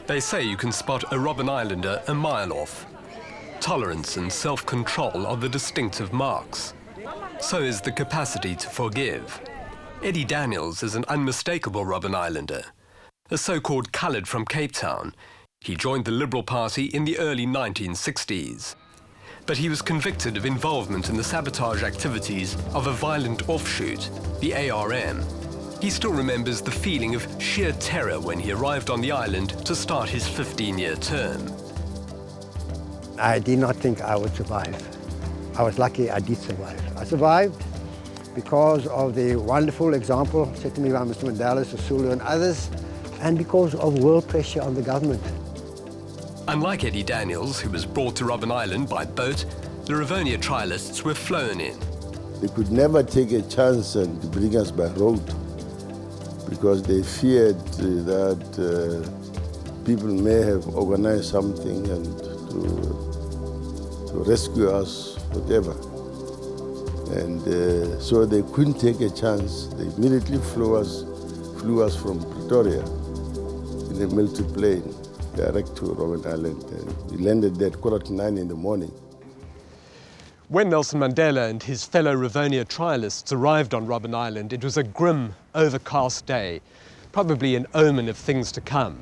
They say you can spot a Robben Islander a mile off. Tolerance and self-control are the distinctive marks. So is the capacity to forgive. Eddie Daniels is an unmistakable Robben Islander. A so-called coloured from Cape Town, he joined the Liberal Party in the early 1960s. But he was convicted of involvement in the sabotage activities of a violent offshoot, the ARM. He still remembers the feeling of sheer terror when he arrived on the island to start his 15-year term. I did not think I would survive. I was lucky I did survive. I survived because of the wonderful example set to me by Mr. Mandela, Sisulu and others, and because of world pressure on the government. Unlike Eddie Daniels, who was brought to Robben Island by boat, the Rivonia trialists were flown in. They could never take a chance and bring us by road because they feared that people may have organized something and to rescue us, whatever. And so they couldn't take a chance. They immediately flew us from Pretoria in a military plane direct to Robben Island. We landed there at 9:15 in the morning. When Nelson Mandela and his fellow Rivonia trialists arrived on Robben Island, it was a grim, overcast day, probably an omen of things to come.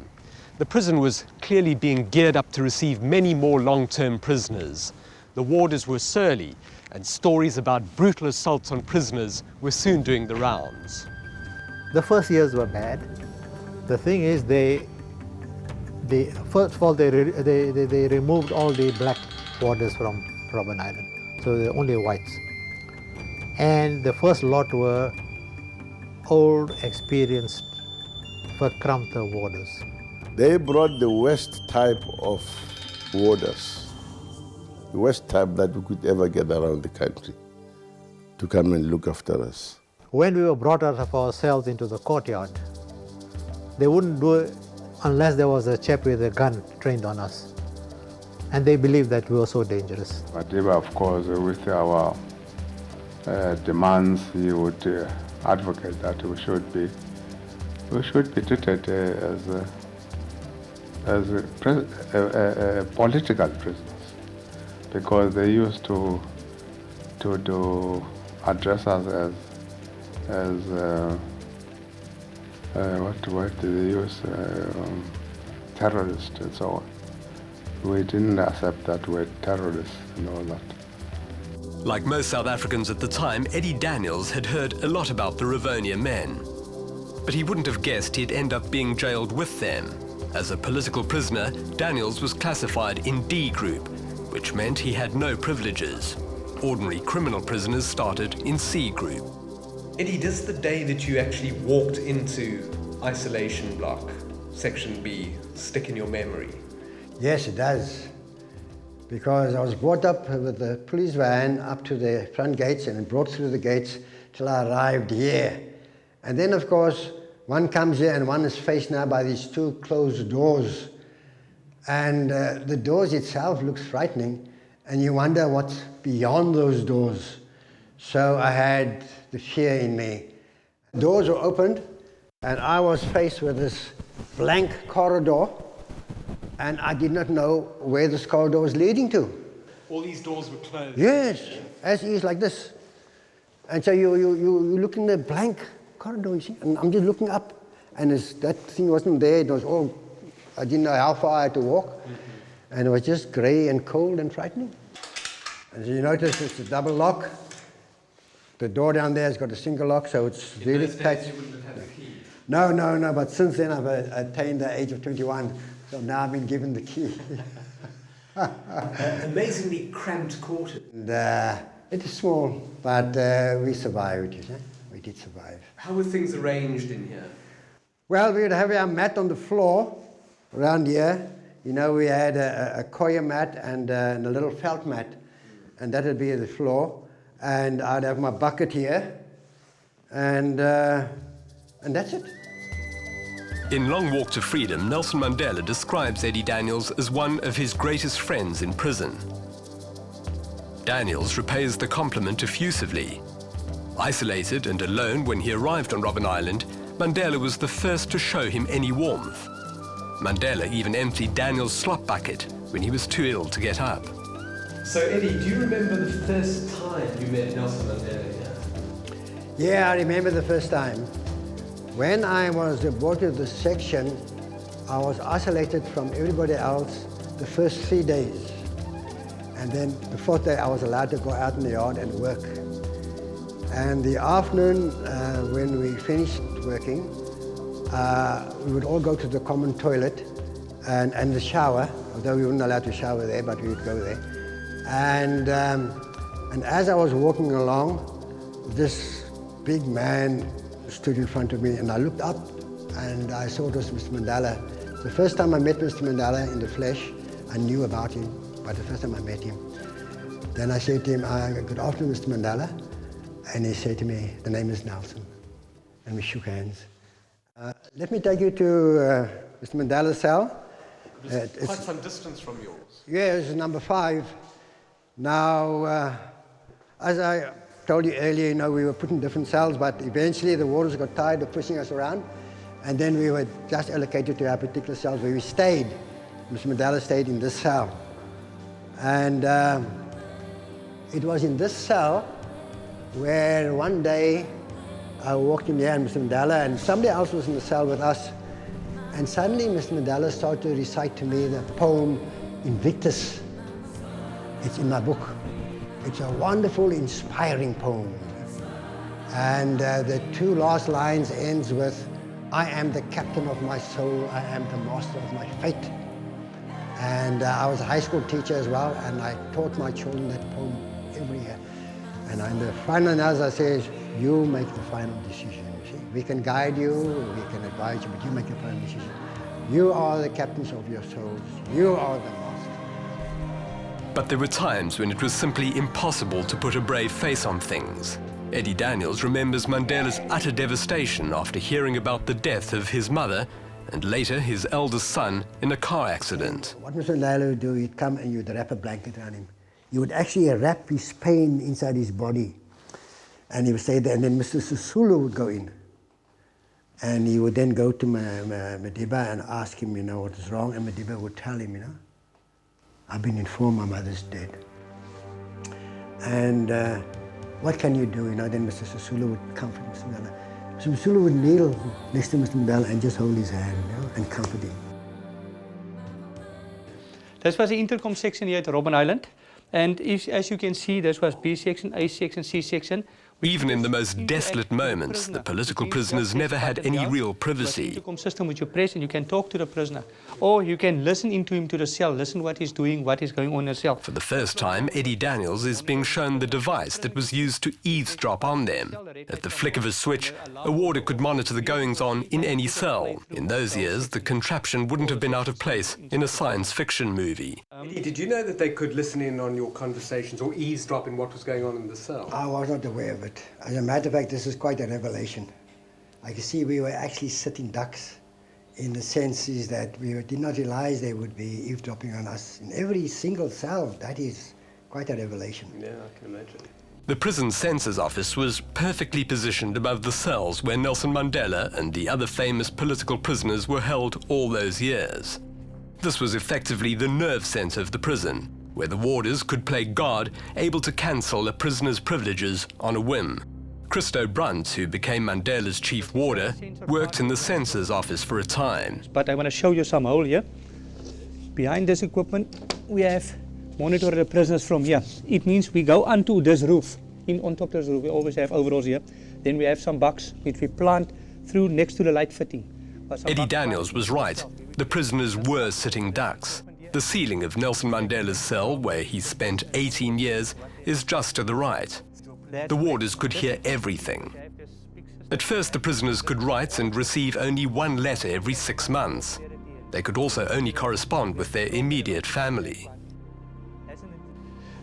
The prison was clearly being geared up to receive many more long-term prisoners. The warders were surly, and stories about brutal assaults on prisoners were soon doing the rounds. The first years were bad. The thing is, first of all, they removed all the black warders from Robben Island, so there were only whites. And the first lot were old, experienced, verkrampte warders. They brought the worst type of warders, the worst type that we could ever get around the country, to come and look after us. When we were brought out of our cells into the courtyard, they wouldn't do it unless there was a chap with a gun trained on us. And they believed that we were so dangerous. Whatever, of course, with our demands, he would advocate that we should be treated as political prisoners, because they used to address us as what word did they use? Terrorists and so on. We didn't accept that word, terrorists and all that. Like most South Africans at the time, Eddie Daniels had heard a lot about the Rivonia men. But he wouldn't have guessed he'd end up being jailed with them. As a political prisoner, Daniels was classified in D group, which meant he had no privileges. Ordinary criminal prisoners started in C group. Eddie, does the day that you actually walked into isolation block, section B, stick in your memory? Yes, it does. Because I was brought up with the police van up to the front gates and brought through the gates till I arrived here. And then, of course, one comes here and one is faced now by these two closed doors. And the doors itself looks frightening, and you wonder what's beyond those doors. So I had the fear in me. Doors were opened, and I was faced with this blank corridor, and I did not know where this corridor was leading to. All these doors were closed? Yes, as is like this. And so you look in the blank corridor, you see, and I'm just looking up, and that thing wasn't there. It was all, I didn't know how far I had to walk, and it was just grey and cold and frightening. And so you notice it's a double lock. The door down there has got a single lock, so it's really tight. You wouldn't have had the key? No, but since then I've attained the age of 21, so now I've been given the key. Amazingly cramped quarters. And, it is small, but we survived, you know? We did survive. How were things arranged in here? Well, we would have our mat on the floor around here. You know, we had a coir mat and a little felt mat, and that would be the floor. And I'd have my bucket here, and that's it. In Long Walk to Freedom, Nelson Mandela describes Eddie Daniels as one of his greatest friends in prison. Daniels repays the compliment effusively. Isolated and alone when he arrived on Robben Island, Mandela was the first to show him any warmth. Mandela even emptied Daniels' slop bucket when he was too ill to get up. So Eddie, do you remember the first time you met Nelson Mandela? Yeah, I remember the first time. When I was brought to the section, I was isolated from everybody else the first 3 days. And then the 4th day I was allowed to go out in the yard and work. And the afternoon, when we finished working, we would all go to the common toilet and the shower, although we weren't allowed to shower there, but we would go there. And as I was walking along, this big man stood in front of me, and I looked up and I saw it was Mr. Mandela. The first time I met Mr. Mandela in the flesh, I knew about him, but the first time I met him. Then I said to him, good afternoon, Mr. Mandela. And he said to me, the name is Nelson. And we shook hands. Let me take you to Mr. Mandela's cell. It's quite some distance from yours. Yeah, it's number 5. Now, as I told you earlier, you know, we were put in different cells, but eventually the warders got tired of pushing us around, and then we were just allocated to our particular cells where we stayed. Mr. Mandela stayed in this cell. And it was in this cell where one day I walked in there and Mr. Mandela and somebody else was in the cell with us, and suddenly Mr. Mandela started to recite to me the poem Invictus. It's in my book. It's a wonderful, inspiring poem. And the 2 last lines ends with, I am the captain of my soul, I am the master of my fate. And I was a high school teacher as well, and I taught my children that poem every year. And in the final analysis, I say, you make the final decision. You see? We can guide you, we can advise you, but you make the final decision. You are the captains of your souls. You are the master. But there were times when it was simply impossible to put a brave face on things. Eddie Daniels remembers Mandela's utter devastation after hearing about the death of his mother and later his eldest son in a car accident. What Mr. Mandela would do, he'd come and you'd wrap a blanket around him. You would actually wrap his pain inside his body. And he would stay there, and then Mr. Sisulu would go in. And he would then go to Madiba and ask him, you know, what is wrong, and Madiba would tell him, you know, I've been informed my mother's dead. And what can you do? You know, then Mr. Sisulu would comfort Mr. Mandela. Mr. Sisulu would kneel next to Mr. Mandela and just hold his hand, you know, and comfort him. This was the intercom section here at Robben Island. And as you can see, this was B section, A section, C section. Even in the most desolate moments, the political prisoners never had any real privacy. The intercom system which you press and you can talk to the prisoner. Or you can listen into him to the cell, listen what he's doing, what is going on in the cell. For the first time, Eddie Daniels is being shown the device that was used to eavesdrop on them. At the flick of a switch, a warder could monitor the goings-on in any cell. In those years, the contraption wouldn't have been out of place in a science fiction movie. Eddie, did you know that they could listen in on your conversations or eavesdrop in what was going on in the cell? I was not aware of it. As a matter of fact, this is quite a revelation. I can see we were actually sitting ducks in the sense is that we did not realize they would be eavesdropping on us in every single cell. That is quite a revelation. Yeah, I can imagine. The prison censor's office was perfectly positioned above the cells where Nelson Mandela and the other famous political prisoners were held all those years. This was effectively the nerve centre of the prison, where the warders could play God, able to cancel a prisoner's privileges on a whim. Christo Brunt, who became Mandela's chief warder, worked in the censor's office for a time. But I want to show you some hole here. Behind this equipment, we have monitored the prisoners from here. It means we go onto this roof. On top of this roof, we always have overalls here. Then we have some box which we plant through next to the light fitting. Eddie Daniels was right. The prisoners were sitting ducks. The ceiling of Nelson Mandela's cell, where he spent 18 years, is just to the right. The warders could hear everything. At first, the prisoners could write and receive only 1 letter every 6 months. They could also only correspond with their immediate family.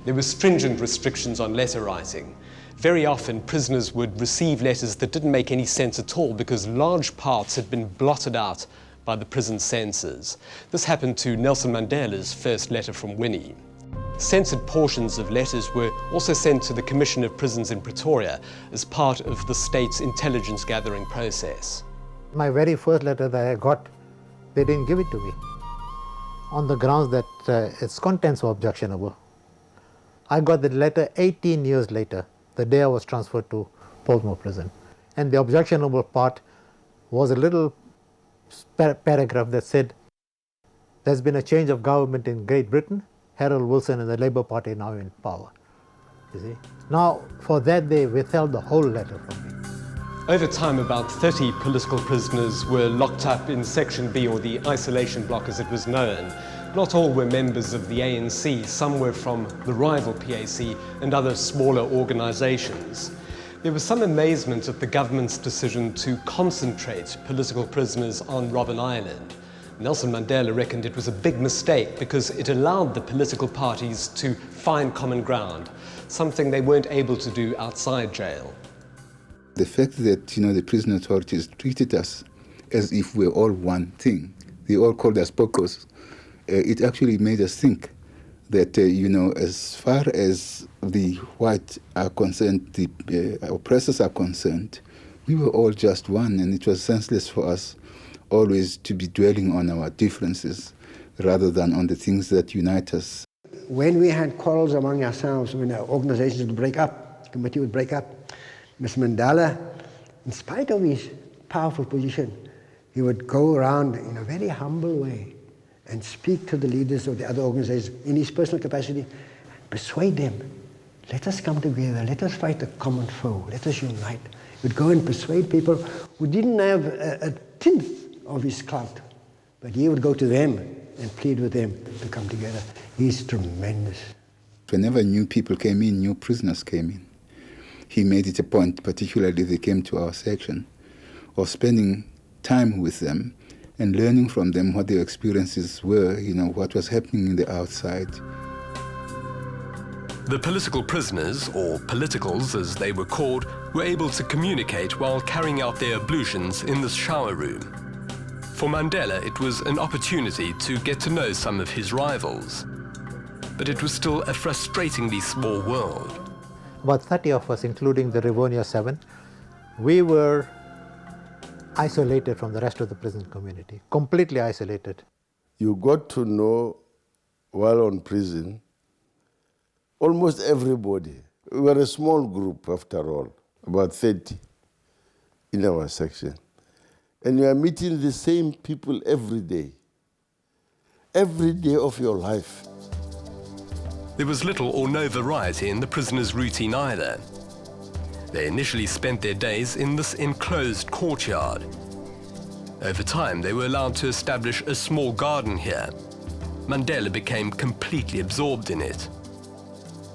There were stringent restrictions on letter writing. Very often, prisoners would receive letters that didn't make any sense at all because large parts had been blotted out by the prison censors. This happened to Nelson Mandela's first letter from Winnie. Censored portions of letters were also sent to the Commission of Prisons in Pretoria as part of the state's intelligence gathering process. My very first letter that I got, they didn't give it to me on the grounds that its contents were objectionable. I got the letter 18 years later, the day I was transferred to Portsmouth Prison. And the objectionable part was a little paragraph that said, there's been a change of government in Great Britain, Harold Wilson and the Labour Party are now in power. You see? Now, for that they withheld the whole letter from me. Over time, about 30 political prisoners were locked up in Section B, or the isolation block as it was known. Not all were members of the ANC, some were from the rival PAC and other smaller organisations. There was some amazement at the government's decision to concentrate political prisoners on Robben Island. Nelson Mandela reckoned it was a big mistake because it allowed the political parties to find common ground, something they weren't able to do outside jail. The fact that, the prison authorities treated us as if we're all one thing, they all called us pocos, it actually made us think that, as far as the white are concerned, the oppressors are concerned, we were all just one, and it was senseless for us always to be dwelling on our differences rather than on the things that unite us. When we had quarrels among ourselves, when our organizations would break up, the committee would break up, Mr. Mandela, in spite of his powerful position, he would go around in a very humble way and speak to the leaders of the other organizations in his personal capacity, persuade them, let us come together, let us fight a common foe, let us unite. He would go and persuade people who didn't have a tenth of his clout, but he would go to them and plead with them to come together. He's tremendous. Whenever new people came in, new prisoners came in, he made it a point, particularly if they came to our section, of spending time with them and learning from them what their experiences were, what was happening in the outside. The political prisoners, or politicals as they were called, were able to communicate while carrying out their ablutions in the shower room. For Mandela, it was an opportunity to get to know some of his rivals. But it was still a frustratingly small world. About 30 of us, including the Rivonia 7, we were isolated from the rest of the prison community, completely isolated. You got to know, while on prison, almost everybody. We were a small group, after all, about 30 in our section. And you are meeting the same people every day of your life. There was little or no variety in the prisoners' routine either. They initially spent their days in this enclosed courtyard. Over time, they were allowed to establish a small garden here. Mandela became completely absorbed in it.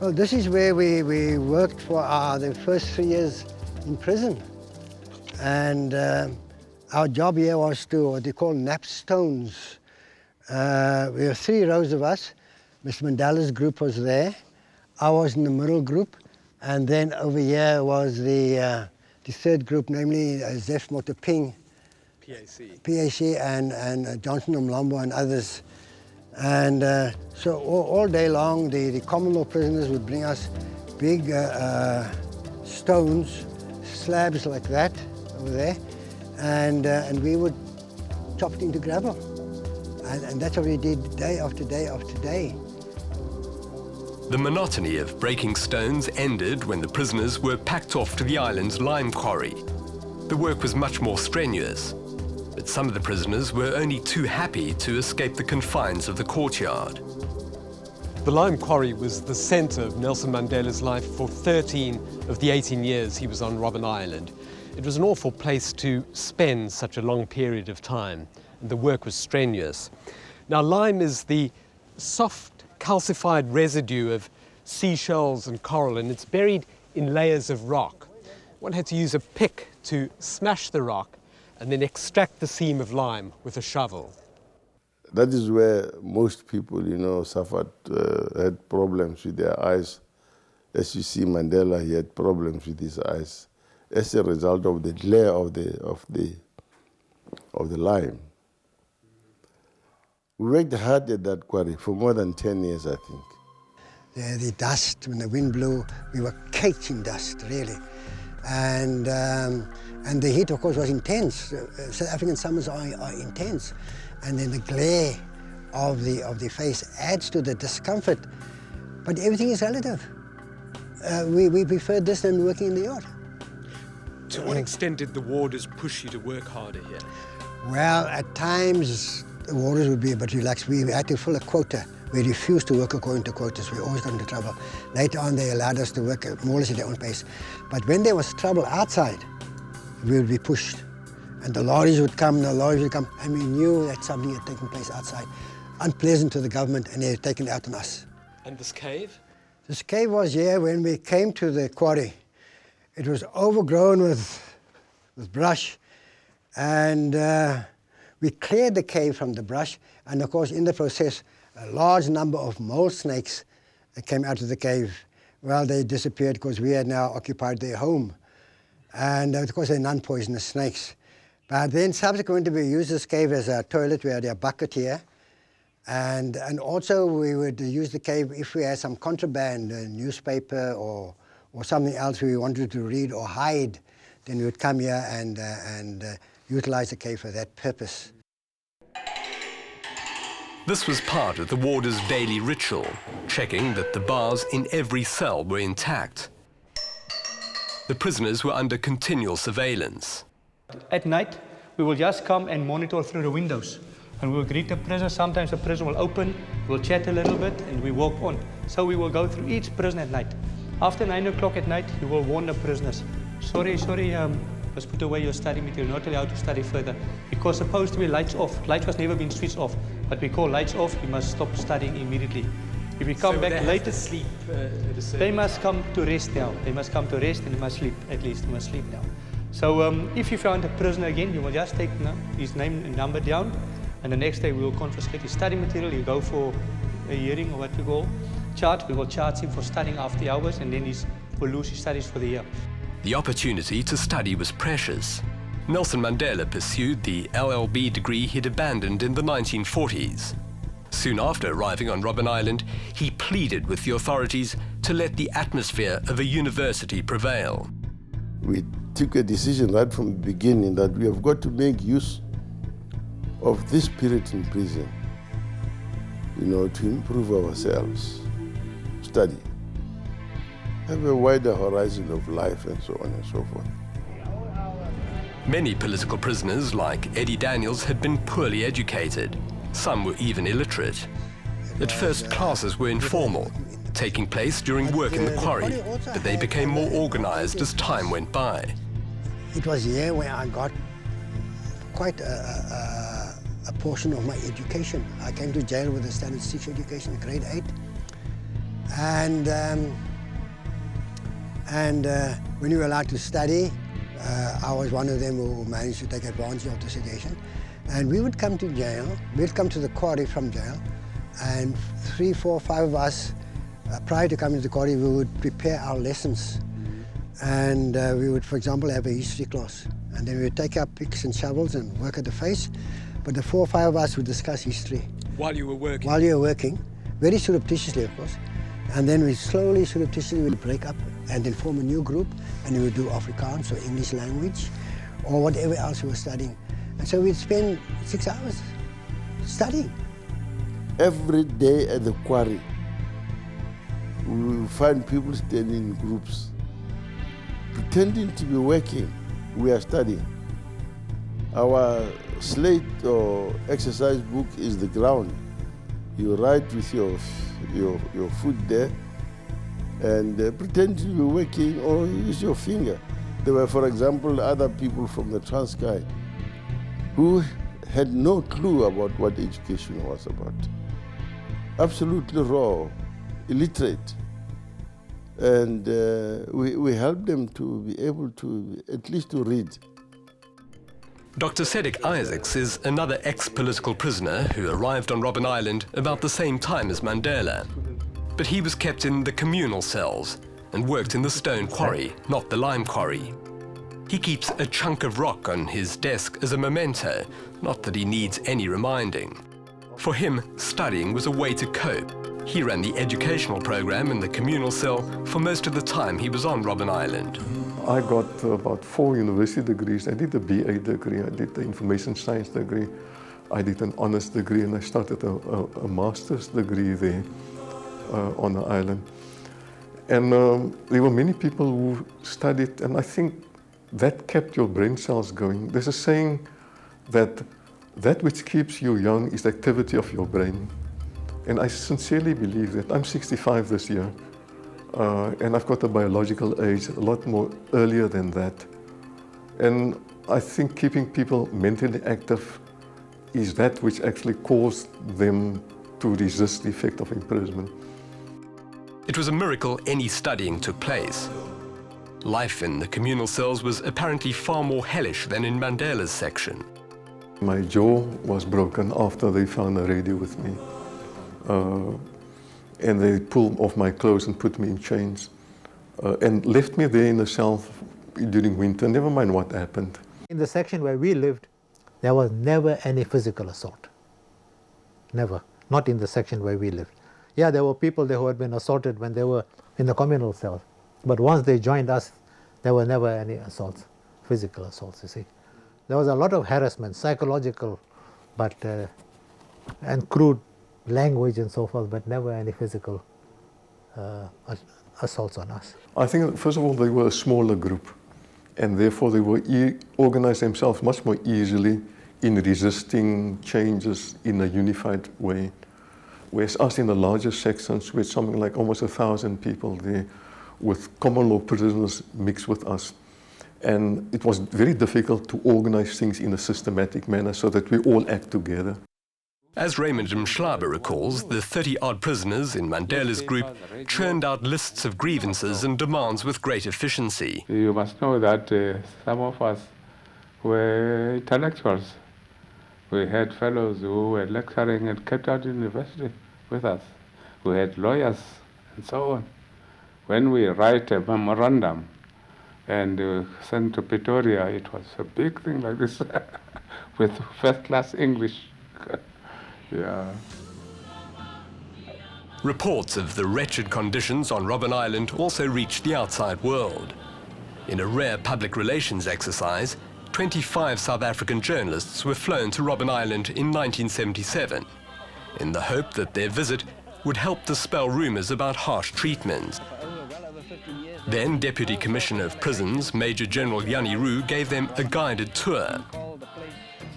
Well, this is where we worked for the first 3 years in prison. And our job here was to what they call nap stones. We were 3 rows of us. Mr. Mandela's group was there. I was in the middle group. And then over here was the third group, namely Zef Motoping, PAC and Johnson Mlambo and others. And so all day long, the Commonwealth prisoners would bring us big stones, slabs like that over there, and we would chop it into gravel. And that's what we did day after day after day. The monotony of breaking stones ended when the prisoners were packed off to the island's lime quarry. The work was much more strenuous, but some of the prisoners were only too happy to escape the confines of the courtyard. The lime quarry was the centre of Nelson Mandela's life for 13 of the 18 years he was on Robben Island. It was an awful place to spend such a long period of time, and the work was strenuous. Now, lime is the soft, calcified residue of seashells and coral, and it's buried in layers of rock. One had to use a pick to smash the rock and then extract the seam of lime with a shovel. That is where most people, suffered, had problems with their eyes. As you see, Mandela, he had problems with his eyes as a result of the glare of the lime. We worked hard at that quarry for more than 10 years, I think. The dust, when the wind blew, we were caked in dust, really. And the heat, of course, was intense. South African summers are intense. And then the glare of the face adds to the discomfort. But everything is relative. We prefer this than working in the yard. To what extent did the warders push you to work harder here? Well, at times the warders would be a bit relaxed. We had to fill a quota. We refused to work according to quotas. We always got into trouble. Later on, they allowed us to work more or less at their own pace. But when there was trouble outside, we would be pushed. And the lorries would come, and we knew that something had taken place outside. Unpleasant to the government, and they had taken it out on us. And this cave? This cave was here when we came to the quarry. It was overgrown with brush, and we cleared the cave from the brush, and of course in the process a large number of mole snakes came out of the cave. Well, they disappeared because we had now occupied their home, and of course they're non-poisonous snakes. But then subsequently we used this cave as a toilet. We had a bucket here, and also we would use the cave if we had some contraband, a newspaper or something else we wanted to read or hide, then we would come here and utilize the cave for that purpose. This was part of the warders' daily ritual, checking that the bars in every cell were intact. The prisoners were under continual surveillance. At night, we will just come and monitor through the windows. And we will greet the prisoner. Sometimes the prison will open, we'll chat a little bit, and we walk on. So we will go through each prison at night. After 9 o'clock at night, you will warn the prisoners. Sorry, let's put away your study material. You're not allowed to study further. Because supposed to be lights off. Lights has never been switched off. But we call lights off, you must stop studying immediately. If you come back later, sleep. they must come to rest now. They must come to rest and they must sleep, at least. They must sleep now. So if you find a prisoner again, you will just take his name and number down. And the next day we will confiscate his study material. You go for a hearing or what we call charge. We will charge him for studying after hours, and then he will lose his studies for the year. The opportunity to study was precious. Nelson Mandela pursued the LLB degree he'd abandoned in the 1940s. Soon after arriving on Robben Island, he pleaded with the authorities to let the atmosphere of a university prevail. We took a decision right from the beginning that we have got to make use of this period in prison, to improve ourselves, study, have a wider horizon of life, and so on and so forth. Many political prisoners, like Eddie Daniels, had been poorly educated. Some were even illiterate. At first, classes were informal, taking place during work in the quarry, but they became more organized as time went by. It was here where I got quite a portion of my education. I came to jail with a standard 6 education, grade 8. And when you were allowed to study, I was one of them who managed to take advantage of the situation. And we would come to jail, we'd come to the quarry from jail, and 3, 4, 5 of us, prior to coming to the quarry, we would prepare our lessons. And we would, for example, have a history class. And then we would take our picks and shovels and work at the face. But the 4 or 5 of us would discuss history. While you were working? While you were working, very surreptitiously, of course. And then we slowly, surreptitiously, would break up and then form a new group, and we would do Afrikaans or English language or whatever else we were studying. And so we'd spend 6 hours studying. Every day at the quarry, we will find people standing in groups, pretending to be working. We are studying. Our slate or exercise book is the ground. You write with your foot there and pretend to be working or use your finger. There were, for example, other people from the Transkei who had no clue about what education was about. Absolutely raw, illiterate. And we helped them to be able to, at least to read. Dr. Cedric Isaacs is another ex-political prisoner who arrived on Robben Island about the same time as Mandela. But he was kept in the communal cells and worked in the stone quarry, not the lime quarry. He keeps a chunk of rock on his desk as a memento, not that he needs any reminding. For him, studying was a way to cope. He ran the educational program in the communal cell for most of the time he was on Robben Island. I got about 4 university degrees. I did a BA degree, I did the information science degree, I did an honors degree, and I started a master's degree there on the island. And there were many people who studied, and I think that kept your brain cells going. There's a saying that which keeps you young is the activity of your brain. And I sincerely believe that. I'm 65 this year, and I've got a biological age a lot more earlier than that. And I think keeping people mentally active is that which actually caused them to resist the effect of imprisonment. It was a miracle any studying took place. Life in the communal cells was apparently far more hellish than in Mandela's section. My jaw was broken after they found a radio with me. And they pulled off my clothes and put me in chains and left me there in a cell during winter, never mind what happened. In the section where we lived, there was never any physical assault. Never. Not in the section where we lived. Yeah, there were people there who had been assaulted when they were in the communal cells. But once they joined us, there were never any assaults, physical assaults, you see. There was a lot of harassment, psychological, but and crude language and so forth, but never any physical assaults on us. I think, first of all, they were a smaller group, and therefore they were organized themselves much more easily in resisting changes in a unified way. Whereas us in the larger sections, with something like almost 1,000 people there, with common law prisoners mixed with us. And it was very difficult to organize things in a systematic manner so that we all act together. As Raymond Mhlaba recalls, the 30-odd prisoners in Mandela's group churned out lists of grievances and demands with great efficiency. You must know that some of us were intellectuals. We had fellows who were lecturing at Cape Town University with us. We had lawyers and so on. When we write a memorandum and send to Pretoria, it was a big thing like this with first-class English. Yeah. Reports of the wretched conditions on Robben Island also reached the outside world. In a rare public relations exercise, 25 South African journalists were flown to Robben Island in 1977, in the hope that their visit would help dispel rumors about harsh treatment. Then Deputy Commissioner of Prisons, Major General Jannie Roux, gave them a guided tour.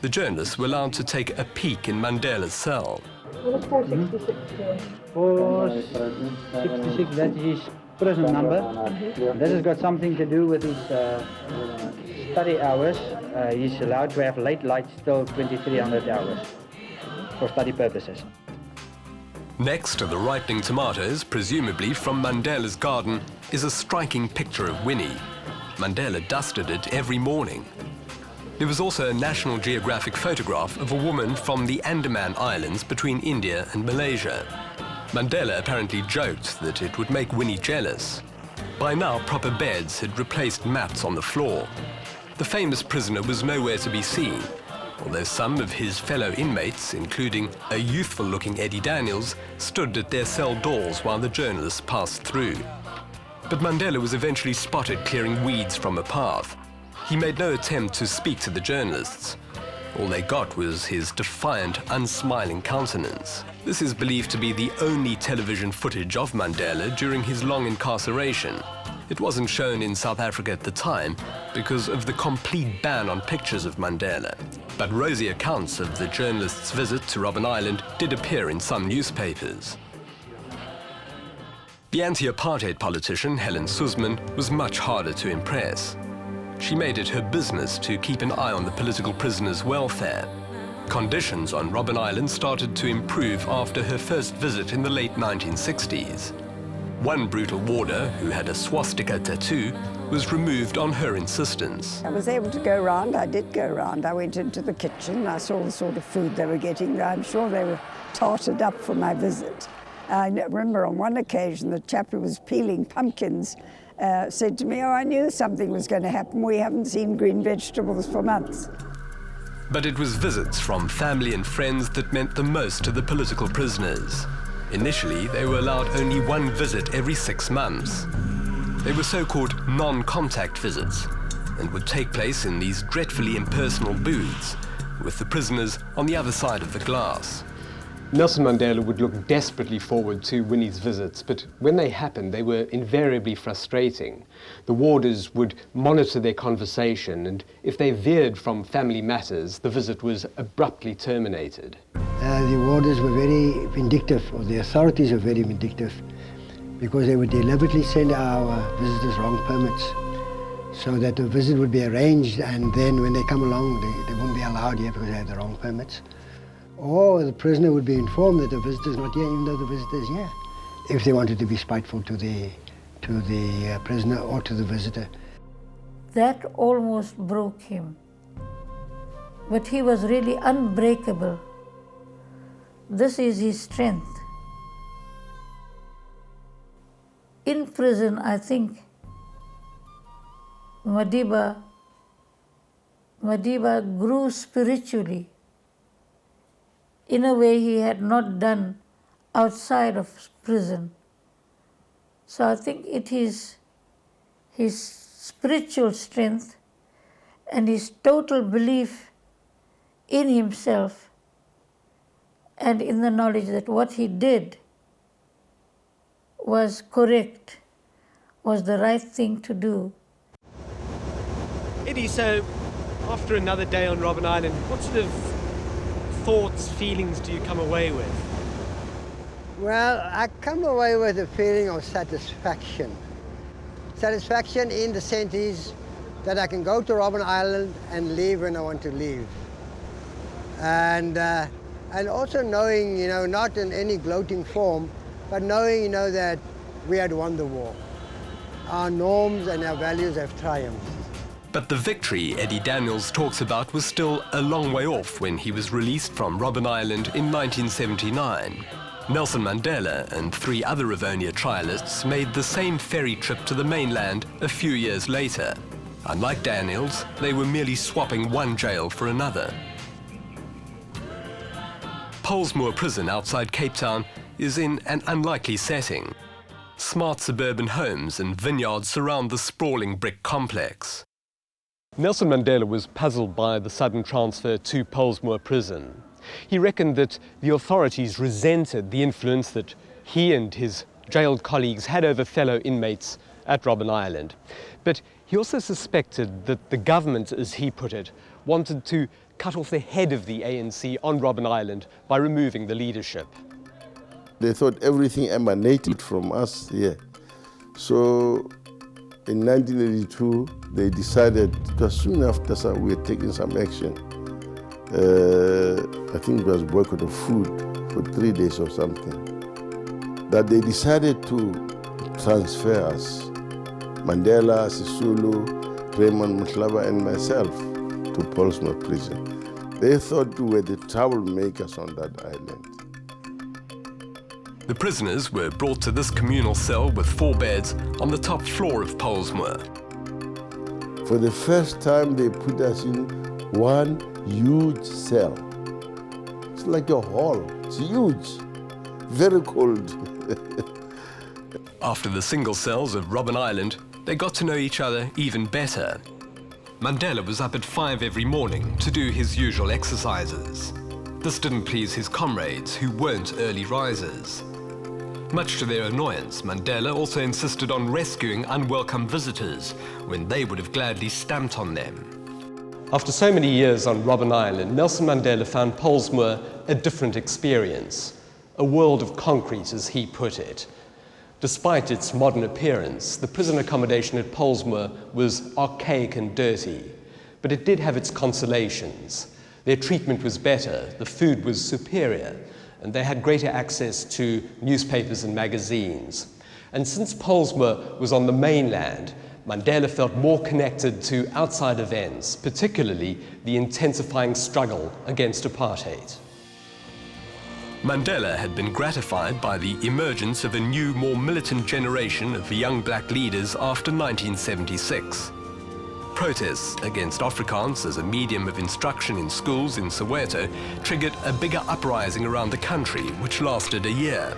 The journalists were allowed to take a peek in Mandela's cell. What is 466 for? 466, that is his prison number. This has got something to do with his study hours. He's allowed to have late lights till 2300 hours for study purposes. Next to the ripening tomatoes, presumably from Mandela's garden, is a striking picture of Winnie. Mandela dusted it every morning. There was also a National Geographic photograph of a woman from the Andaman Islands between India and Malaysia. Mandela apparently joked that it would make Winnie jealous. By now, proper beds had replaced mats on the floor. The famous prisoner was nowhere to be seen, although some of his fellow inmates, including a youthful-looking Eddie Daniels, stood at their cell doors while the journalists passed through. But Mandela was eventually spotted clearing weeds from a path. He made no attempt to speak to the journalists. All they got was his defiant, unsmiling countenance. This is believed to be the only television footage of Mandela during his long incarceration. It wasn't shown in South Africa at the time because of the complete ban on pictures of Mandela. But rosy accounts of the journalists' visit to Robben Island did appear in some newspapers. The anti-apartheid politician, Helen Suzman, was much harder to impress. She made it her business to keep an eye on the political prisoners' welfare. Conditions on Robben Island started to improve after her first visit in the late 1960s. One brutal warder, who had a swastika tattoo, was removed on her insistence. I was able to go around. I did go around. I went into the kitchen. I saw the sort of food they were getting. I'm sure they were tarted up for my visit. I remember on one occasion the chap who was peeling pumpkins said to me, "Oh, I knew something was going to happen. We haven't seen green vegetables for months." But it was visits from family and friends that meant the most to the political prisoners. Initially, they were allowed only one visit every 6 months. They were so-called non-contact visits and would take place in these dreadfully impersonal booths, with the prisoners on the other side of the glass. Nelson Mandela would look desperately forward to Winnie's visits, but when they happened, they were invariably frustrating. The warders would monitor their conversation, and if they veered from family matters, the visit was abruptly terminated. The warders were very vindictive, or the authorities were very vindictive, because they would deliberately send our visitors wrong permits, so that the visit would be arranged, and then when they come along, they wouldn't be allowed here because they had the wrong permits. Or the prisoner would be informed that the visitor's not here, even though the visitor's here, if they wanted to be spiteful to the prisoner or to the visitor. That almost broke him. But he was really unbreakable. This is his strength. In prison, I think Madiba grew spiritually in a way he had not done outside of prison. So I think it is his spiritual strength and his total belief in himself and in the knowledge that what he did was correct, was the right thing to do. Eddie, so after another day on Robben Island, what sort of thoughts, feelings do you come away with? Well, I come away with a feeling of satisfaction. Satisfaction in the sense is that I can go to Robben Island and leave when I want to leave. And also knowing, not in any gloating form, but knowing, that we had won the war. Our norms and our values have triumphed. But the victory Eddie Daniels talks about was still a long way off when he was released from Robben Island in 1979. Nelson Mandela and 3 other Rivonia trialists made the same ferry trip to the mainland a few years later. Unlike Daniels, they were merely swapping one jail for another. Pollsmoor Prison outside Cape Town is in an unlikely setting. Smart suburban homes and vineyards surround the sprawling brick complex. Nelson Mandela was puzzled by the sudden transfer to Pollsmoor Prison. He reckoned that the authorities resented the influence that he and his jailed colleagues had over fellow inmates at Robben Island. But he also suspected that the government, as he put it, wanted to cut off the head of the ANC on Robben Island by removing the leadership. They thought everything emanated from us here. So in 1982, they decided, because soon after we were taking some action, I think it was boycott of food for 3 days or something, that they decided to transfer us, Mandela, Sisulu, Raymond Mhlaba and myself, to Pollsmoor Prison. They thought we were the troublemakers on that island. The prisoners were brought to this communal cell with 4 beds on the top floor of Pollsmoor. For the first time, they put us in one huge cell. It's like a hall. It's huge, very cold. After the single cells of Robben Island, they got to know each other even better. Mandela was up at 5 every morning to do his usual exercises. This didn't please his comrades, who weren't early risers. Much to their annoyance, Mandela also insisted on rescuing unwelcome visitors when they would have gladly stamped on them. After so many years on Robben Island, Nelson Mandela found Pollsmoor a different experience, a world of concrete, as he put it. Despite its modern appearance, the prison accommodation at Pollsmoor was archaic and dirty, but it did have its consolations. Their treatment was better, the food was superior, and they had greater access to newspapers and magazines. And since Pollsmoor was on the mainland, Mandela felt more connected to outside events, particularly the intensifying struggle against apartheid. Mandela had been gratified by the emergence of a new, more militant generation of young black leaders after 1976. Protests against Afrikaans as a medium of instruction in schools in Soweto triggered a bigger uprising around the country, which lasted a year.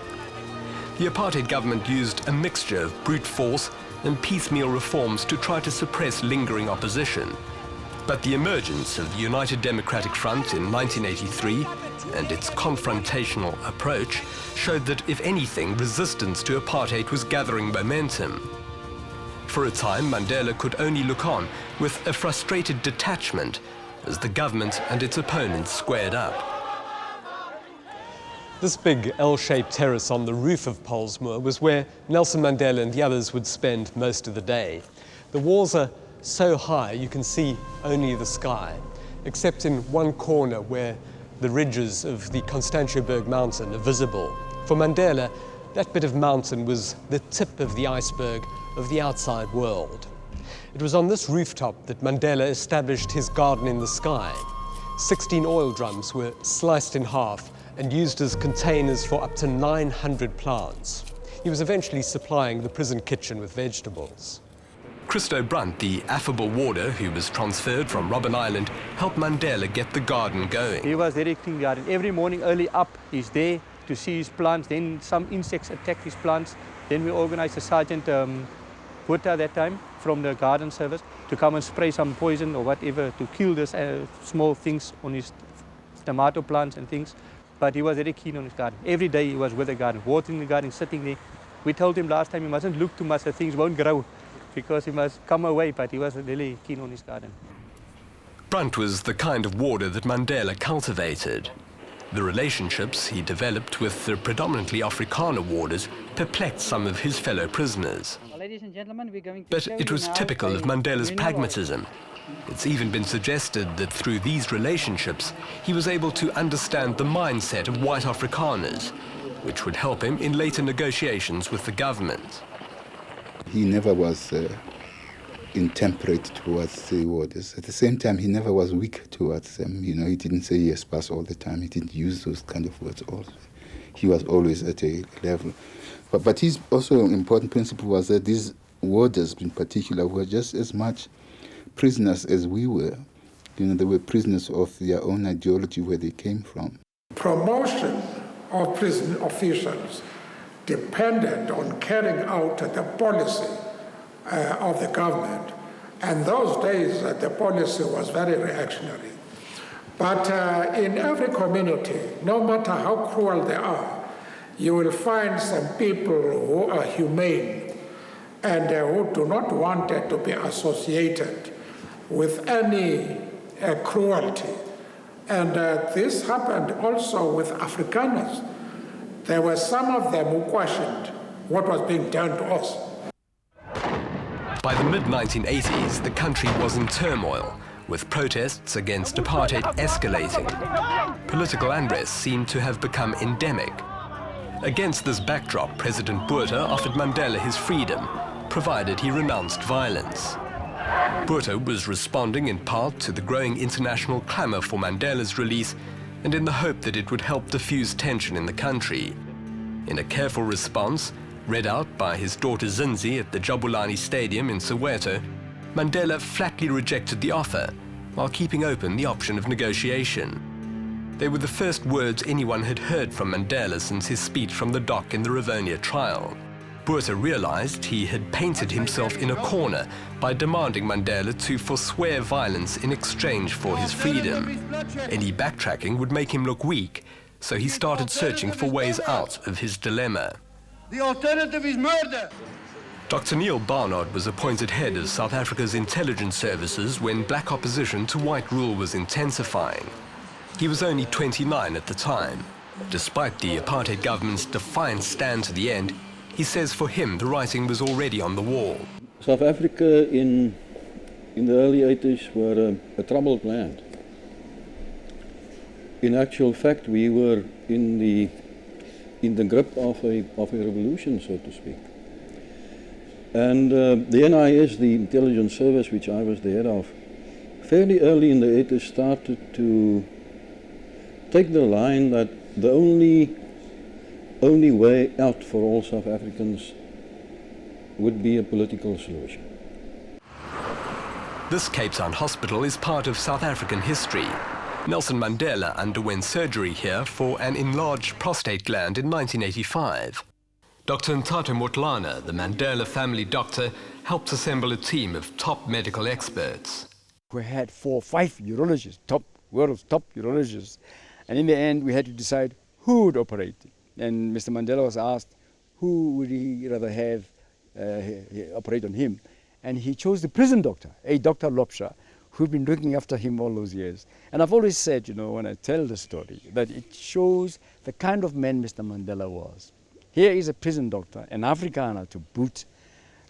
The apartheid government used a mixture of brute force and piecemeal reforms to try to suppress lingering opposition. But the emergence of the United Democratic Front in 1983 and its confrontational approach showed that, if anything, resistance to apartheid was gathering momentum. For a time, Mandela could only look on with a frustrated detachment as the government and its opponents squared up. This big L-shaped terrace on the roof of Pollsmoor was where Nelson Mandela and the others would spend most of the day. The walls are so high you can see only the sky, except in one corner where the ridges of the Constantioberg mountain are visible. For Mandela, that bit of mountain was the tip of the iceberg of the outside world. It was on this rooftop that Mandela established his garden in the sky. 16 oil drums were sliced in half and used as containers for up to 900 plants. He was eventually supplying the prison kitchen with vegetables. Christo Brunt, the affable warder who was transferred from Robben Island, helped Mandela get the garden going. He was directing the garden. Every morning early up, he's there to see his plants. Then some insects attack his plants. Then we organized a Sergeant Buta that time from the garden service to come and spray some poison or whatever to kill these small things on his tomato plants and things. But he was very keen on his garden. Every day he was with the garden, watering the garden, sitting there. We told him last time he mustn't look too much, that things won't grow, because he must come away, but he was really keen on his garden. Brunt was the kind of warder that Mandela cultivated. The relationships he developed with the predominantly Afrikaner warders perplexed some of his fellow prisoners. Ladies and gentlemen, we're going to But show it you was now typical of a Mandela's renewal. pragmatism. It's even been suggested that through these relationships, he was able to understand the mindset of white Afrikaners, which would help him in later negotiations with the government. He never was intemperate towards the warders. At the same time, he never was weak towards them. You know, he didn't say yes, pass all the time. He didn't use those kind of words also. He was always at a level. But his also important principle was that these warders in particular were just as much prisoners as we were. You know, they were prisoners of their own ideology, where they came from. Promotion of prison officials depended on carrying out the policy of the government. And those days, the policy was very reactionary. But in every community, no matter how cruel they are, you will find some people who are humane and who do not want to be associated with any cruelty. And this happened also with Afrikaners. There were some of them who questioned what was being done to us. By the mid-1980s, the country was in turmoil, with protests against apartheid escalating. Political unrest seemed to have become endemic. Against this backdrop, President Botha offered Mandela his freedom, provided he renounced violence. Botha was responding in part to the growing international clamour for Mandela's release and in the hope that it would help diffuse tension in the country. In a careful response, read out by his daughter Zinzi at the Jabulani Stadium in Soweto, Mandela flatly rejected the offer while keeping open the option of negotiation. They were the first words anyone had heard from Mandela since his speech from the dock in the Rivonia trial. Botha realized he had painted himself in a corner by demanding Mandela to forswear violence in exchange for his freedom. Any backtracking would make him look weak, so he started searching for ways out of his dilemma. The alternative is murder. Dr. Neil Barnard was appointed head of South Africa's intelligence services when black opposition to white rule was intensifying. He was only 29 at the time. Despite the apartheid government's defiant stand to the end, he says for him the writing was already on the wall. South Africa in the early 80s were a troubled land. In actual fact, we were in the grip of a revolution, so to speak. And the NIS, the intelligence service, which I was the head of, fairly early in the 80s started to take the line that the only way out for all South Africans would be a political solution. This Cape Town hospital is part of South African history. Nelson Mandela underwent surgery here for an enlarged prostate gland in 1985. Dr. Ntato Motlana, the Mandela family doctor, helped assemble a team of top medical experts. We had 4 or 5 urologists, world's top urologists, and in the end we had to decide who would operate. And Mr. Mandela was asked who would he rather have operate on him, and he chose the prison doctor, a Dr. Lopsha, who'd been looking after him all those years. And I've always said, you know, when I tell the story, that it shows the kind of man Mr. Mandela was. Here is a prison doctor, an Afrikaner to boot,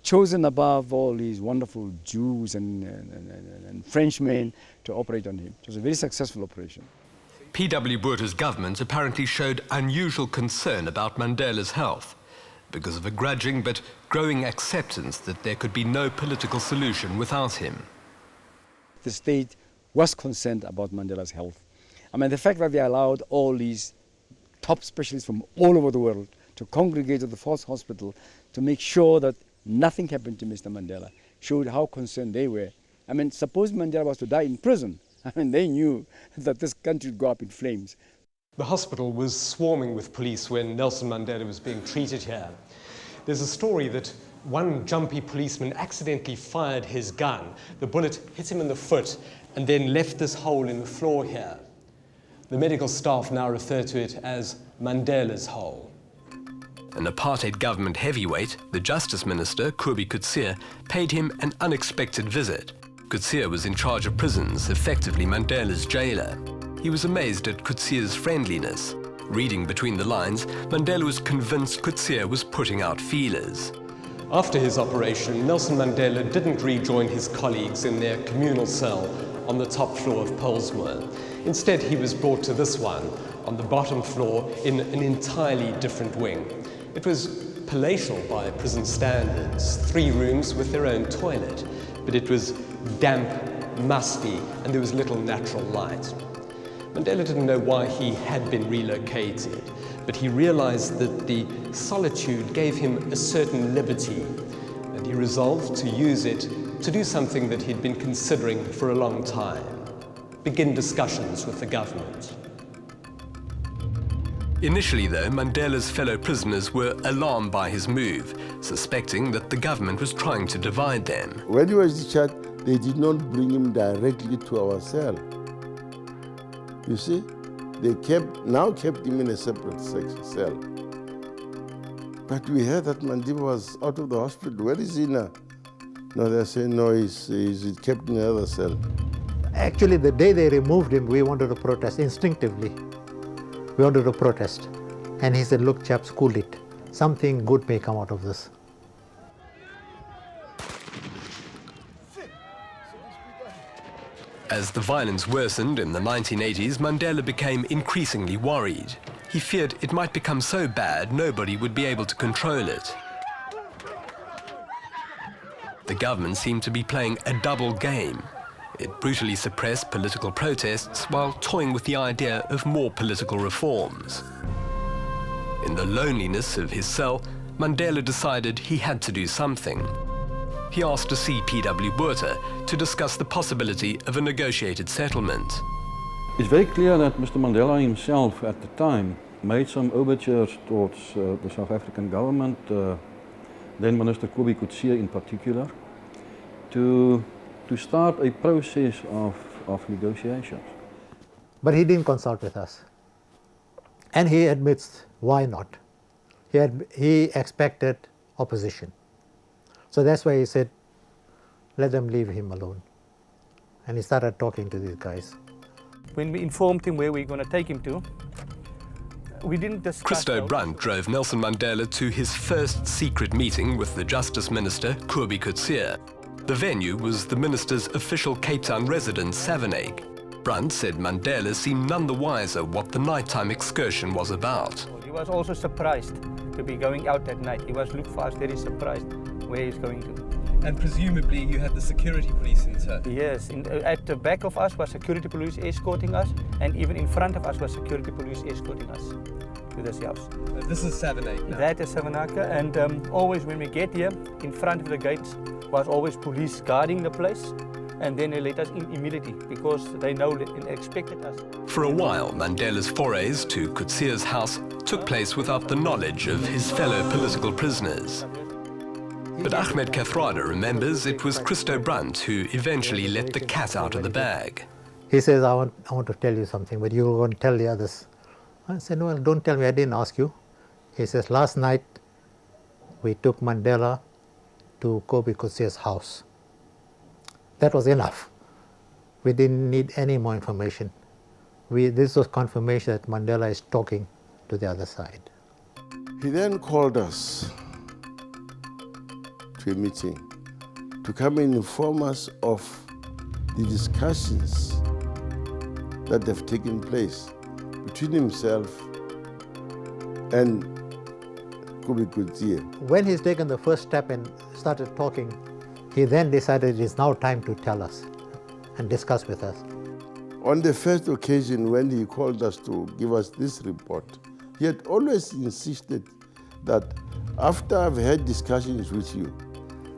chosen above all these wonderful Jews and Frenchmen to operate on him. It was a very successful operation. P.W. Botha's government apparently showed unusual concern about Mandela's health because of a grudging but growing acceptance that there could be no political solution without him. The state was concerned about Mandela's health. I mean, the fact that they allowed all these top specialists from all over the world to congregate at the Falls Hospital to make sure that nothing happened to Mr. Mandela showed how concerned they were. I mean, suppose Mandela was to die in prison. I mean, they knew that this country would go up in flames. The hospital was swarming with police when Nelson Mandela was being treated here. There's a story that one jumpy policeman accidentally fired his gun. The bullet hit him in the foot and then left this hole in the floor here. The medical staff now refer to it as Mandela's hole. An apartheid government heavyweight, the Justice Minister, Kobie Coetzee, paid him an unexpected visit. Coetzee was in charge of prisons, effectively Mandela's jailer. He was amazed at Coetzee's friendliness. Reading between the lines, Mandela was convinced Coetzee was putting out feelers. After his operation, Nelson Mandela didn't rejoin his colleagues in their communal cell on the top floor of Pollsmoor. Instead, he was brought to this one, on the bottom floor, in an entirely different wing. It was palatial by prison standards, 3 rooms with their own toilet, but it was damp, musty, and there was little natural light. Mandela didn't know why he had been relocated, but he realized that the solitude gave him a certain liberty, and he resolved to use it to do something that he'd been considering for a long time: begin discussions with the government. Initially, though, Mandela's fellow prisoners were alarmed by his move, suspecting that the government was trying to divide them. When he was discharged, they did not bring him directly to our cell. You see, they now kept him in a separate cell. But we heard that Mandela was out of the hospital. Where is he now? No, they're saying no, he's kept in another cell. Actually, the day they removed him, we wanted to protest instinctively. We wanted to protest. And he said, look, chaps, cool it. Something good may come out of this. As the violence worsened in the 1980s, Mandela became increasingly worried. He feared it might become so bad nobody would be able to control it. The government seemed to be playing a double game. It brutally suppressed political protests while toying with the idea of more political reforms. In the loneliness of his cell, Mandela decided he had to do something. He asked to see P.W. Botha to discuss the possibility of a negotiated settlement. It's very clear that Mr. Mandela himself at the time made some overtures towards the South African government, then Minister Kobie Coetzee in particular, to start a process of negotiations. But he didn't consult with us. And he admits, why not? He expected opposition. So that's why he said, let them leave him alone. And he started talking to these guys. When we informed him where we were going to take him to, we didn't discuss... Christo Brunt drove Nelson Mandela to his first secret meeting with the Justice Minister, Kobie Coetzee. The venue was the minister's official Cape Town residence, Savernake. Brunt said Mandela seemed none the wiser what the nighttime excursion was about. He was also surprised to be going out at night. He was, looked for us, very surprised where he's going to. And presumably you had the security police in tow? Yes, at the back of us was security police escorting us, and even in front of us was security police escorting us to this house. This is Savernake now? That is Savernake, and always when we get here, in front of the gates was always police guarding the place, and then they let us in immediately because they know and expected us. For a while, Mandela's forays to Coetzee's house took place without the knowledge of his fellow political prisoners. But Ahmed Kathrada remembers it was Christo Brandt who eventually let the cat out of the bag. He says, I want to tell you something, but you're going to tell the others. I said, well, don't tell me, I didn't ask you. He says, last night we took Mandela to Kobe Coetzee's house. That was enough. We didn't need any more information. This was confirmation that Mandela is talking to the other side. He then called us to a meeting to come and inform us of the discussions that have taken place between himself and Kobe Coetzee. When he's taken the first step and started talking, he then decided it's now time to tell us and discuss with us. On the first occasion when he called us to give us this report, he had always insisted that after I've had discussions with you,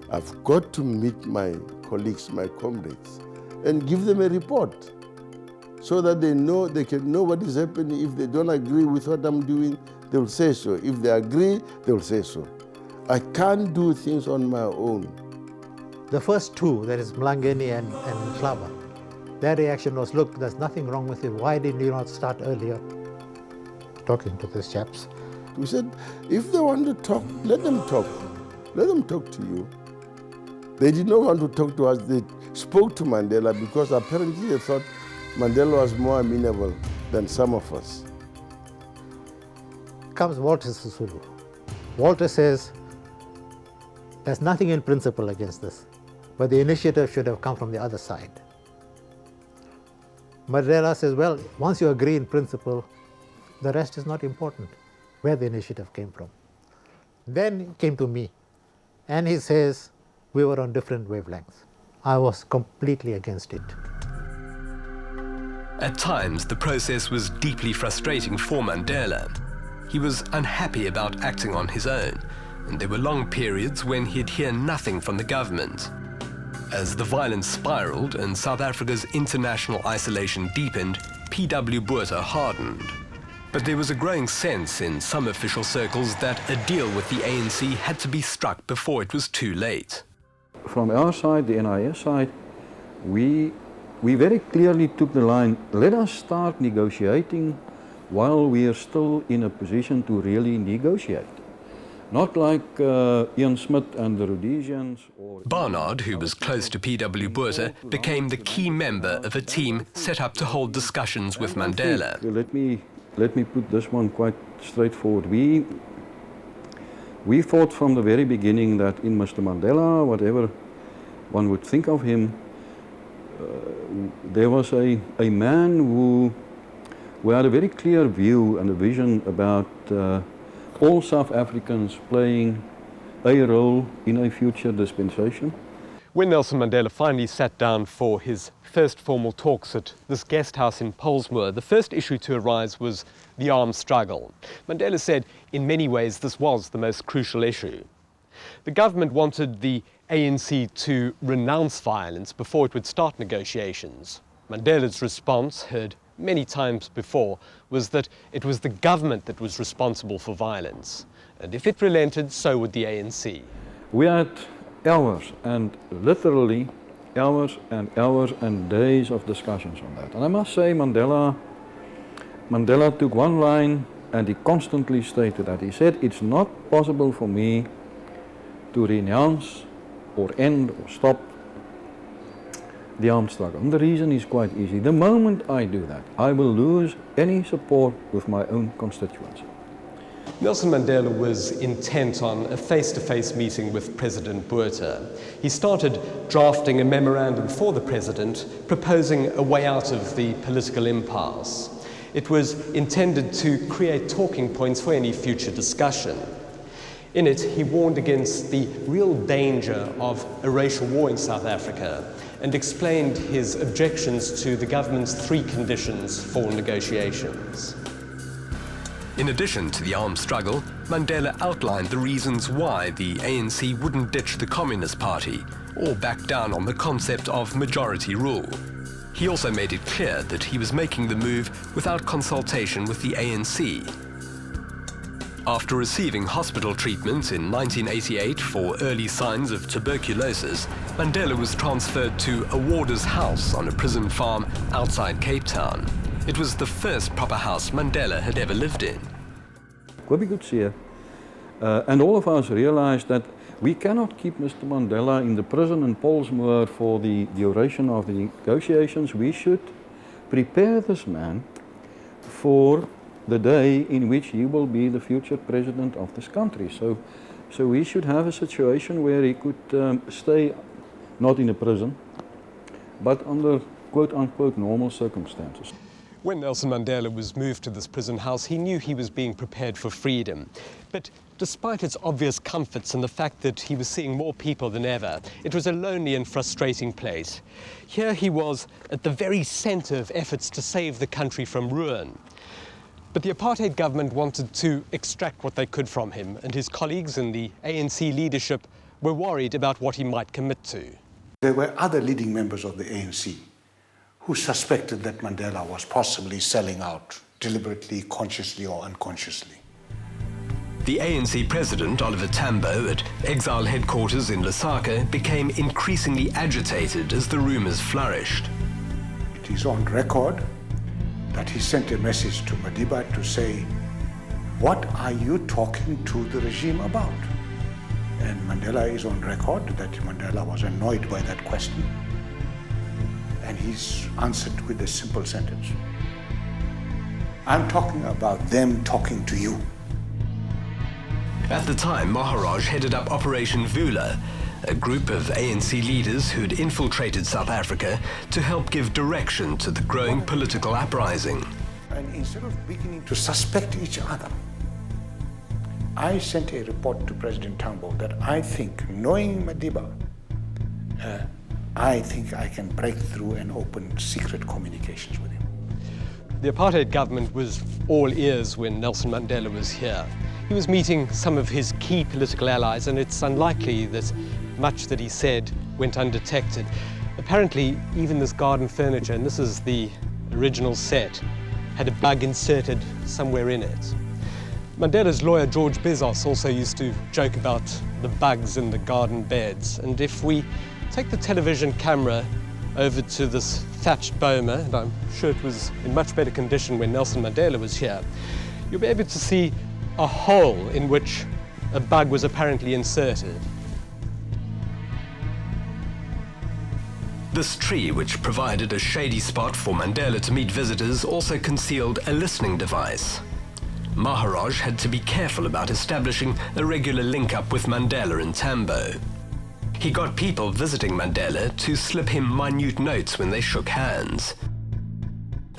I've got to meet my colleagues, my comrades, and give them a report so that they can know what is happening. If they don't agree with what I'm doing, they will say so. If they agree, they will say so. I can't do things on my own. The first two, that is Mlangeni and Klaba, their reaction was, look, there's nothing wrong with it. Why didn't you not start earlier? Talking to these chaps. We said, if they want to talk, let them talk. Let them talk to you. They did not want to talk to us. They spoke to Mandela because apparently they thought Mandela was more amenable than some of us. Comes Walter Sisulu. Walter says, there's nothing in principle against this, but the initiative should have come from the other side. Mandela says, well, once you agree in principle, the rest is not important, where the initiative came from. Then it came to me, and he says, we were on different wavelengths. I was completely against it. At times, the process was deeply frustrating for Mandela. He was unhappy about acting on his own, and there were long periods when he'd hear nothing from the government. As the violence spiraled and South Africa's international isolation deepened, P.W. Botha hardened. But there was a growing sense in some official circles that a deal with the ANC had to be struck before it was too late. From our side, the NIS side, we very clearly took the line, let us start negotiating while we are still in a position to really negotiate. Not like Ian Smith and the Rhodesians. Barnard, who was close to P.W. Botha, became the key member of a team set up to hold discussions with Mandela. Let me put this one quite straightforward. We thought from the very beginning that in Mr. Mandela, whatever one would think of him, there was a man who had a very clear view and a vision about all South Africans playing a role in a future dispensation. When Nelson Mandela finally sat down for his first formal talks at this guest house in Pollsmoor, the first issue to arise was the armed struggle. Mandela said in many ways this was the most crucial issue. The government wanted the ANC to renounce violence before it would start negotiations. Mandela's response, heard many times before, was that it was the government that was responsible for violence. And if it relented, so would the ANC. We had hours and literally hours and days of discussions on that. And I must say Mandela took one line and he constantly stated that. He said, it's not possible for me to renounce or end or stop the armed struggle. And the reason is quite easy. The moment I do that, I will lose any support with my own constituency. Nelson Mandela was intent on a face-to-face meeting with President Botha. He started drafting a memorandum for the president, proposing a way out of the political impasse. It was intended to create talking points for any future discussion. In it, he warned against the real danger of a racial war in South Africa and explained his objections to the government's 3 conditions for negotiations. In addition to the armed struggle, Mandela outlined the reasons why the ANC wouldn't ditch the Communist Party or back down on the concept of majority rule. He also made it clear that he was making the move without consultation with the ANC. After receiving hospital treatment in 1988 for early signs of tuberculosis, Mandela was transferred to a warder's house on a prison farm outside Cape Town. It was the first proper house Mandela had ever lived in. And all of us realized that we cannot keep Mr. Mandela in the prison in Pollsmoor for the duration of the negotiations. We should prepare this man for the day in which he will be the future president of this country. So we should have a situation where he could stay not in a prison, but under quote-unquote normal circumstances. When Nelson Mandela was moved to this prison house, he knew he was being prepared for freedom. But despite its obvious comforts and the fact that he was seeing more people than ever, it was a lonely and frustrating place. Here he was at the very centre of efforts to save the country from ruin. But the apartheid government wanted to extract what they could from him, and his colleagues in the ANC leadership were worried about what he might commit to. There were other leading members of the ANC who suspected that Mandela was possibly selling out, deliberately, consciously or unconsciously. The ANC president, Oliver Tambo, at exile headquarters in Lusaka, became increasingly agitated as the rumours flourished. It is on record that he sent a message to Madiba to say, "What are you talking to the regime about?" And Mandela is on record that Mandela was annoyed by that question. And he's answered with a simple sentence. "I'm talking about them talking to you." At the time, Maharaj headed up Operation Vula, a group of ANC leaders who'd infiltrated South Africa to help give direction to the growing political uprising. And instead of beginning to suspect each other, I sent a report to President Tambo that I think, knowing Madiba, I think I can break through and open secret communications with him. The apartheid government was all ears when Nelson Mandela was here. He was meeting some of his key political allies, and it's unlikely that much that he said went undetected. Apparently, even this garden furniture, and this is the original set, had a bug inserted somewhere in it. Mandela's lawyer, George Bizos, also used to joke about the bugs in the garden beds. And if we take the television camera over to this thatched boma, and I'm sure it was in much better condition when Nelson Mandela was here, you'll be able to see a hole in which a bug was apparently inserted. This tree, which provided a shady spot for Mandela to meet visitors, also concealed a listening device. Maharaj had to be careful about establishing a regular link-up with Mandela and Tambo. He got people visiting Mandela to slip him minute notes when they shook hands.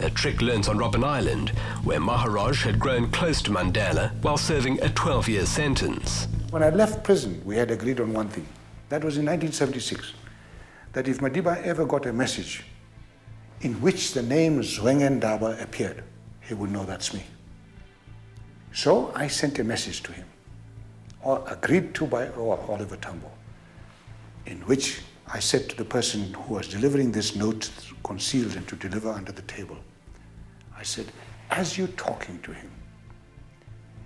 A trick learnt on Robben Island, where Maharaj had grown close to Mandela while serving a 12-year sentence. When I left prison, we had agreed on one thing. That was in 1976, that if Madiba ever got a message in which the name Zwengendaba appeared, he would know that's me. So I sent a message to him, or agreed to by Oliver Tambo, in which I said to the person who was delivering this note, concealed and to deliver under the table, I said, as you're talking to him,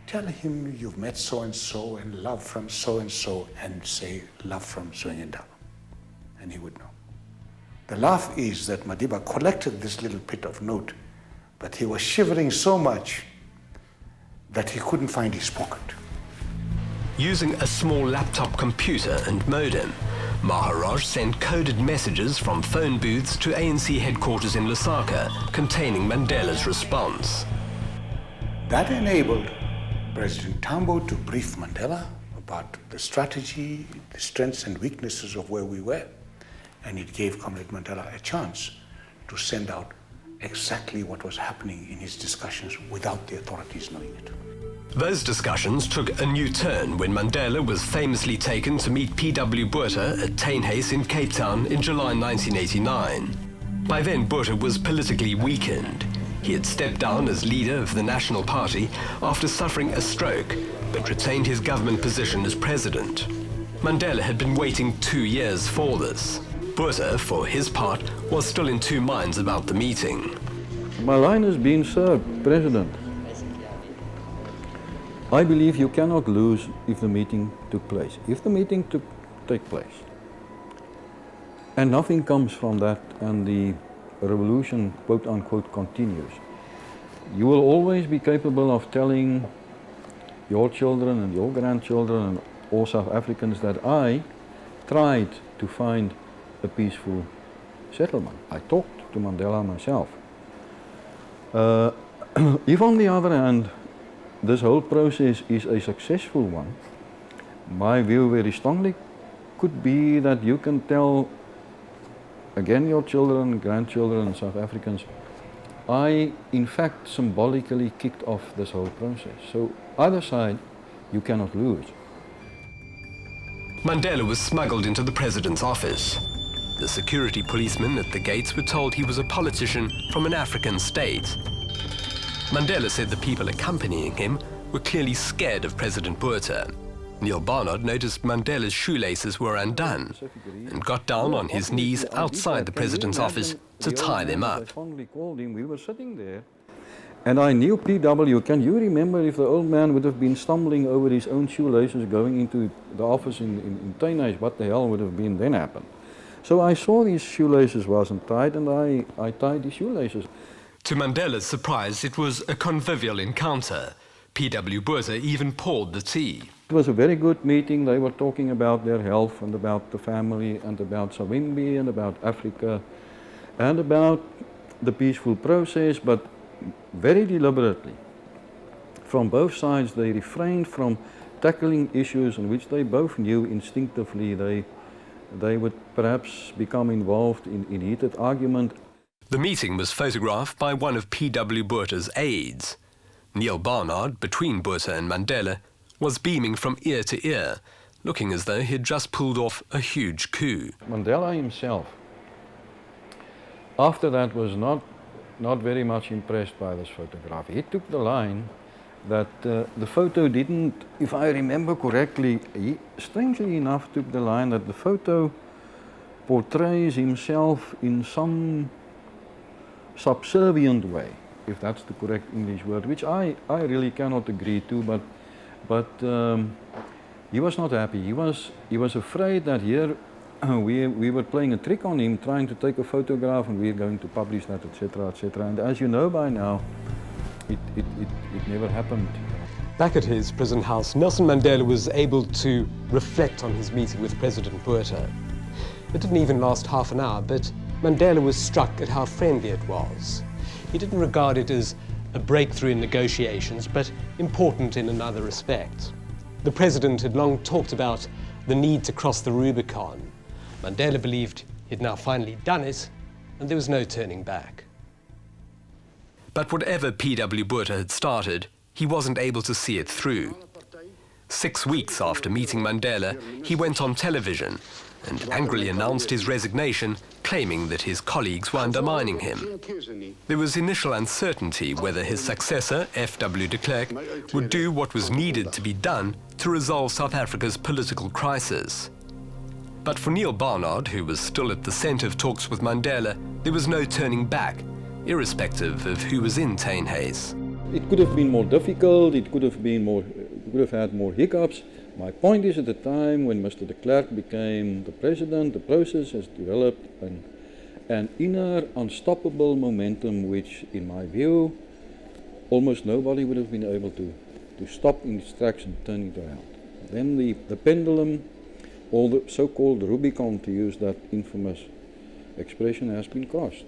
tell him you've met so-and-so and love from so-and-so, and say love from Zwengendaba, and he would know. The laugh is that Madiba collected this little bit of note, but he was shivering so much that he couldn't find his pocket. Using a small laptop computer and modem, Maharaj sent coded messages from phone booths to ANC headquarters in Lusaka containing Mandela's response. That enabled President Tambo to brief Mandela about the strategy, the strengths and weaknesses of where we were. And it gave Comrade Mandela a chance to send out exactly what was happening in his discussions without the authorities knowing it. Those discussions took a new turn when Mandela was famously taken to meet P.W. Botha at Tynhuys in Cape Town in July 1989. By then, Botha was politically weakened. He had stepped down as leader of the National Party after suffering a stroke, but retained his government position as president. Mandela had been waiting 2 years for this. Botha, for his part, was still in two minds about the meeting. My line has been, sir, President, I believe you cannot lose if the meeting took place. If the meeting take place, and nothing comes from that, and the revolution, quote unquote, continues, you will always be capable of telling your children and your grandchildren and all South Africans that I tried to find a peaceful settlement. I talked to Mandela myself. If on the other hand, this whole process is a successful one, my view very strongly could be that you can tell, again, your children, grandchildren, South Africans, I, in fact, symbolically kicked off this whole process. So, either side, you cannot lose. Mandela was smuggled into the president's office. The security policemen at the gates were told he was a politician from an African state. Mandela said the people accompanying him were clearly scared of President Botha. Neil Barnard noticed Mandela's shoelaces were undone and got down on his knees outside the president's office to tie them up. I fondly called him, we were sitting there, and I knew PW. Can you remember if the old man would have been stumbling over his own shoelaces going into the office in Teenage, what the hell would have been then happened? So I saw these shoelaces wasn't tied, and I tied the shoelaces. To Mandela's surprise, it was a convivial encounter. P.W. Botha even poured the tea. It was a very good meeting. They were talking about their health and about the family and about Savimbi and about Africa and about the peaceful process, but very deliberately. From both sides, they refrained from tackling issues in which they both knew instinctively they would perhaps become involved in heated argument. The meeting was photographed by one of P.W. Botha's aides. Neil Barnard, between Botha and Mandela, was beaming from ear to ear, looking as though he'd just pulled off a huge coup. Mandela himself, after that, was not very much impressed by this photograph. He took the line that the photo didn't, if I remember correctly, he strangely enough took the line that the photo portrays himself in some subservient way, if that's the correct English word, which I really cannot agree to, but he was not happy. He was afraid that here we were playing a trick on him, trying to take a photograph and we're going to publish that, etc., etc. And as you know by now, it never happened. Back at his prison house, Nelson Mandela was able to reflect on his meeting with President Botha. It didn't even last half an hour, but Mandela was struck at how friendly it was. He didn't regard it as a breakthrough in negotiations, but important in another respect. The president had long talked about the need to cross the Rubicon. Mandela believed he'd now finally done it, and there was no turning back. But whatever P.W. Botha had started, he wasn't able to see it through. 6 weeks after meeting Mandela, he went on television and angrily announced his resignation, claiming that his colleagues were undermining him. There was initial uncertainty whether his successor, F.W. de Klerk, would do what was needed to be done to resolve South Africa's political crisis. But for Neil Barnard, who was still at the centre of talks with Mandela, there was no turning back, irrespective of who was in Teenage. It could have been more difficult, it could have had more hiccups. My point is, at the time when Mr. de Klerk became the president, the process has developed an inner unstoppable momentum which, in my view, almost nobody would have been able to stop in its tracks and turn it around. Then the pendulum, or the so-called Rubicon, to use that infamous expression, has been crossed.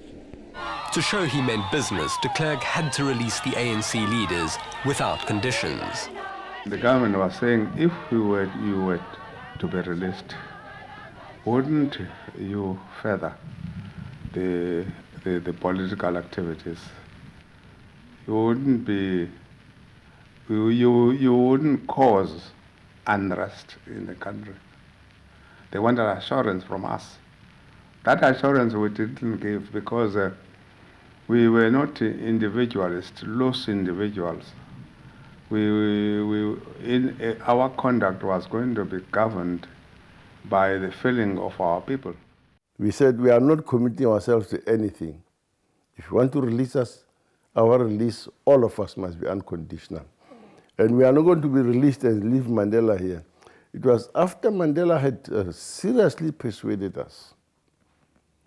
To show he meant business, de Klerk had to release the ANC leaders without conditions. The government was saying, if you were to be released, wouldn't you further the political activities? You wouldn't cause unrest in the country. They wanted assurance from us. That assurance we didn't give because we were not individualists, loose individuals. Our conduct was going to be governed by the feeling of our people. We said we are not committing ourselves to anything. If you want to release us, our release, all of us must be unconditional. And we are not going to be released and leave Mandela here. It was after Mandela had seriously persuaded us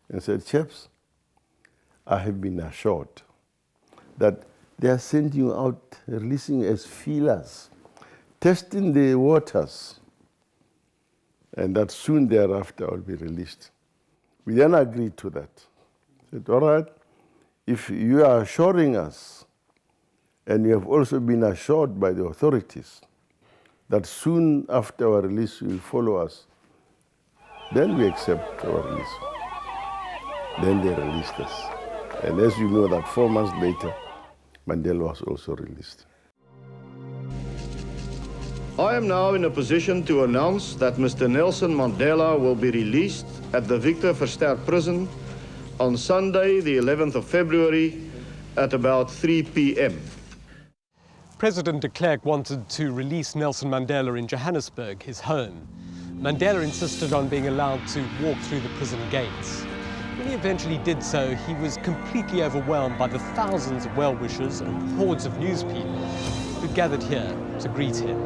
and said, chaps, I have been assured that they are sending you out, releasing as feelers, testing the waters, and that soon thereafter I will be released. We then agreed to that. Said, all right, if you are assuring us, and you have also been assured by the authorities that soon after our release you will follow us, then we accept our release. Then they released us. And as you know, that 4 months later, Mandela was also released. I am now in a position to announce that Mr. Nelson Mandela will be released at the Victor Verster prison on Sunday, the 11th of February, at about 3 p.m. President de Klerk wanted to release Nelson Mandela in Johannesburg, his home. Mandela insisted on being allowed to walk through the prison gates. When he eventually did so, he was completely overwhelmed by the thousands of well-wishers and hordes of news people who gathered here to greet him.